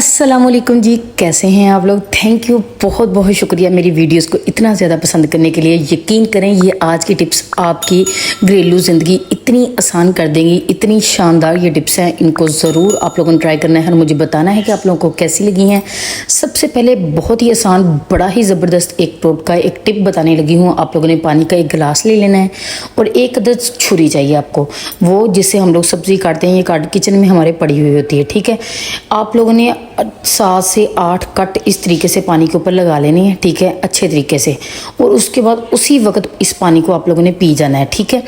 अस्सलामुअलैकुम जी, कैसे हैं आप लोग। थैंक यू, बहुत बहुत शुक्रिया मेरी वीडियोस को इतना ज़्यादा पसंद करने के लिए। यकीन करें ये आज की टिप्स आपकी घरेलू ज़िंदगी इतनी आसान कर देंगी। इतनी शानदार ये टिप्स हैं, इनको ज़रूर आप लोगों ने ट्राई करना है और मुझे बताना है कि आप लोगों को कैसी लगी हैं। सबसे पहले बहुत ही आसान, बड़ा ही ज़बरदस्त एक टोटका, एक टिप बताने लगी हूँ। आप लोगों ने पानी का एक गिलास ले लेना है और एक अदद छुरी चाहिए आपको, वो जिससे हम लोग सब्ज़ी काटते हैं। ये काट किचन में हमारे पड़ी हुई होती है, ठीक है। आप लोगों ने 7 से 8 कट इस तरीके से पानी के ऊपर लगा लेनी है, ठीक है, अच्छे तरीके से। और उसके बाद उसी वक्त इस पानी को आप लोगों ने पी जाना है, ठीक है।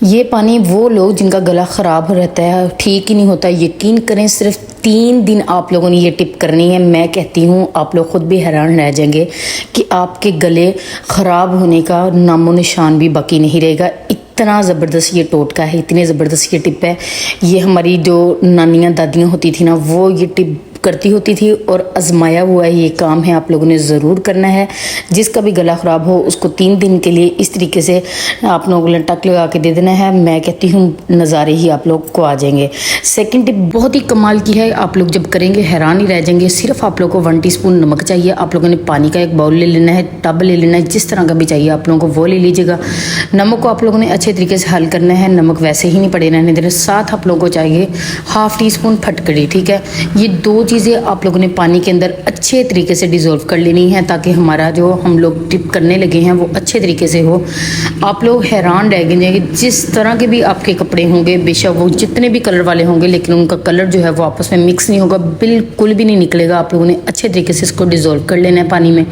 ये पानी वो लोग जिनका गला ख़राब रहता है, ठीक ही नहीं होता, यकीन करें सिर्फ 3 दिन आप लोगों ने ये टिप करनी है। मैं कहती हूँ आप लोग ख़ुद भी हैरान रह जाएंगे कि आपके गले ख़राब होने का नामो निशान भी बाकी नहीं रहेगा। इतना ज़बरदस्त ये टोटका है, इतनी ज़बरदस्त ये टिप है। ये हमारी जो नानियाँ दादियाँ होती थी ना, वो ये टिप करती होती थी और आजमाया हुआ ये काम है, आप लोगों ने ज़रूर करना है। जिसका भी गला ख़राब हो उसको 3 दिन के लिए इस तरीके से आप लोगों ने टक लगा के दे देना है। मैं कहती हूँ नज़ारे ही आप लोग को आ जाएंगे। सेकंड टिप बहुत ही कमाल की है, आप लोग जब करेंगे हैरान ही रह जाएंगे। सिर्फ आप लोग को 1 टीस्पून नमक चाहिए। आप लोगों ने पानी का एक बाउल ले लेना है, टब ले लेना है, जिस तरह का भी चाहिए आप लोगों को वो ले लीजिएगा। नमक को आप लोगों ने अच्छे तरीके से हल करना है, नमक वैसे ही नहीं पड़े रहने देना। साथ आप लोगों को चाहिए 1/2 टीस्पून फटकड़ी, ठीक है। ये 2 चीज़ें आप लोगों ने पानी के अंदर अच्छे तरीके से डिज़ोल्व कर लेनी है, ताकि हमारा जो हम लोग टिप करने लगे हैं वो अच्छे तरीके से हो। आप लोग हैरान रह गए, जिस तरह के भी आपके कपड़े होंगे, बेशक वो जितने भी कलर वाले होंगे, लेकिन उनका कलर जो है वो आपस में मिक्स नहीं होगा, बिल्कुल भी नहीं निकलेगा। आप लोगों ने अच्छे तरीके से इसको डिज़ोल्व कर लेना है पानी में।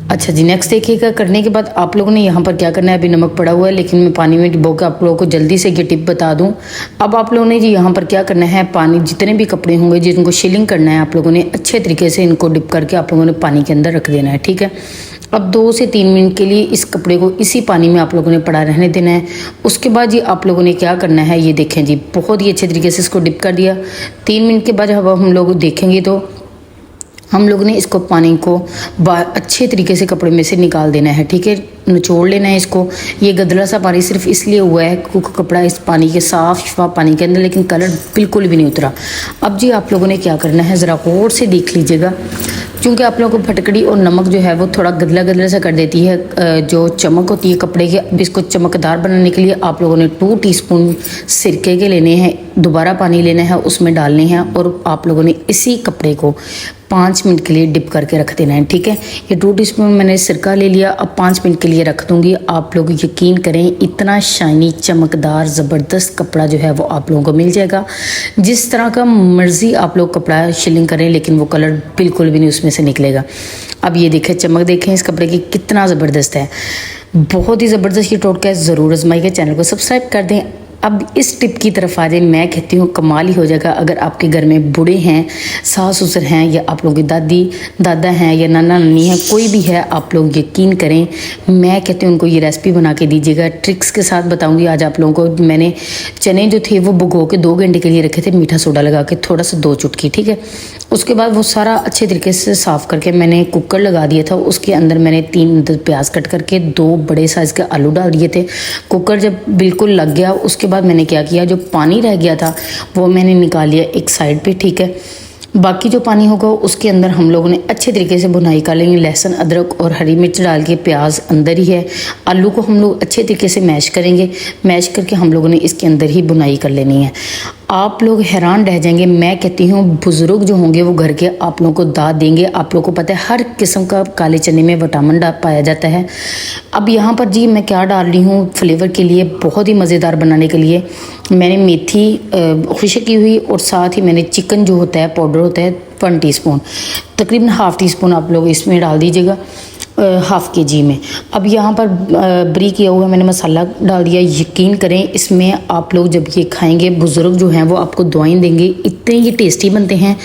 अच्छा जी, नेक्स्ट देखिएगा। करने के बाद आप लोगों ने यहाँ पर क्या करना है, अभी नमक पड़ा हुआ है लेकिन मैं पानी में डुबो के आप लोगों को जल्दी से ये टिप बता दूँ। अब आप लोगों ने जी यहाँ पर क्या करना है, पानी जितने भी कपड़े होंगे जिनको शिलिंग करना है, आप लोगों ने अच्छे तरीके से इनको डिप करके आप लोगों ने पानी के अंदर रख देना है, ठीक है। अब 2 से 3 मिनट के लिए इस कपड़े को इसी पानी में आप लोगों ने पड़ा रहने देना है। उसके बाद जी आप लोगों ने क्या करना है, ये देखें जी, बहुत ही अच्छे तरीके से इसको डिप कर दिया। 3 मिनट के बाद जब हम लोग देखेंगे तो हम लोग ने इसको पानी को अच्छे तरीके से कपड़े में से निकाल देना है, ठीक है, निचोड़ लेना है इसको। ये गदला सा पानी सिर्फ इसलिए हुआ है क्योंकि कपड़ा इस पानी के साफ शफाफ पानी के अंदर, लेकिन कलर बिल्कुल भी नहीं उतरा। अब जी आप लोगों ने क्या करना है, ज़रा गौर से देख लीजिएगा। क्योंकि आप लोगों को फटकड़ी और नमक जो है वो थोड़ा गदला गदला सा कर देती है जो चमक होती है कपड़े की। अब इसको चमकदार बनाने के लिए आप लोगों ने 2 टीस्पून सिरके के लेने हैं, दोबारा पानी लेना है, उसमें डालने हैं और आप लोगों ने इसी कपड़े को 5 मिनट के लिए डिप करके रख देना है, ठीक है। ये 2 टीस्पून मैंने सिरका ले लिया, अब 5 मिनट के लिए रख दूँगी। आप लोग यकीन करें इतना शाइनी चमकदार ज़बरदस्त कपड़ा जो है वो आप लोगों को मिल जाएगा। जिस तरह का मर्ज़ी आप लोग कपड़ा शिलिंग करें, लेकिन वो कलर बिल्कुल भी नहीं उसमें से निकलेगा। अब ये देखें, चमक देखें इस कपड़े की कितना ज़बरदस्त है, बहुत ही ज़बरदस्त ये टोटका है। ज़रूर आजमाइए, चैनल को सब्सक्राइब कर दें। अब इस टिप की तरफ आ जाए, मैं कहती हूँ कमाल ही हो जाएगा। अगर आपके घर में बूढ़े हैं, सास ससुर हैं, या आप लोगों की दादी दादा हैं, या नाना नानी है, कोई भी है, आप लोग यकीन करें, मैं कहती हूँ उनको ये रेसिपी बना के दीजिएगा। ट्रिक्स के साथ बताऊँगी आज आप लोगों को। मैंने चने जो थे वो भिगो के 2 घंटे के लिए रखे थे, मीठा सोडा लगा के, थोड़ा सा 2 चुटकी, ठीक है। उसके बाद वो सारा अच्छे तरीके से साफ़ करके मैंने कुकर लगा दिया था। उसके अंदर मैंने 3 प्याज कट करके 2 बड़े साइज़ के आलू डाल दिए थे। कुकर जब बिल्कुल लग गया उसके बाद मैंने क्या किया, जो पानी रह गया था वो मैंने निकाल लिया एक साइड पे, ठीक है। बाकी जो पानी होगा उसके अंदर हम लोगों ने अच्छे तरीके से भुनाई कर लेंगे। लहसुन अदरक और हरी मिर्च डाल के, प्याज अंदर ही है, आलू को हम लोग अच्छे तरीके से मैश करेंगे। मैश करके हम लोगों ने इसके अंदर ही भुनाई कर लेनी है। आप लोग हैरान रह जाएंगे। मैं कहती हूँ बुज़ुर्ग जो होंगे वो घर के आप लोगों को दाद देंगे। आप लोगों को पता है हर किस्म का काले चने में विटामिन पाया जाता है। अब यहाँ पर जी मैं क्या डाल रही हूँ फ्लेवर के लिए, बहुत ही मज़ेदार बनाने के लिए मैंने मेथी खुशक की हुई और साथ ही मैंने चिकन जो होता है पाउडर होता है 1 टीस्पून, तकरीबन 1/2 टीस्पून आप लोग इसमें डाल दीजिएगा 1/2 kg में। अब यहाँ पर ब्रीक किया हुआ मैंने मसाला डाल दिया। यकीन करें इसमें आप लोग जब ये खाएंगे, बुज़ुर्ग जो हैं वो आपको दुआएं देंगे, इतने ये टेस्टी बनते हैं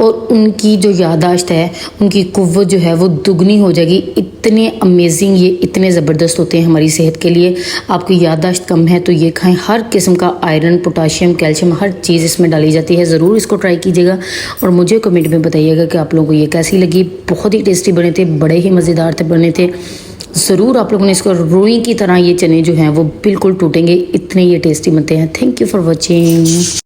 और उनकी जो याददाश्त है, उनकी कुव्वत जो है वो दुगनी हो जाएगी। इतने अमेजिंग, ये इतने ज़बरदस्त होते हैं हमारी सेहत के लिए। आपकी याददाश्त कम है तो ये खाएं। हर किस्म का आयरन, पोटाशियम, कैल्शियम, हर चीज़ इसमें डाली जाती है। ज़रूर इसको ट्राई कीजिएगा और मुझे कमेंट में बताइएगा कि आप लोगों को ये कैसी लगी। बहुत ही टेस्टी बने थे, बड़े ही मज़ेदार बने थे। ज़रूर आप लोगों ने इसको रुई की तरह, ये चने जो हैं वो बिल्कुल टूटेंगे, इतने ये टेस्टी बनते हैं। Thank you for watching.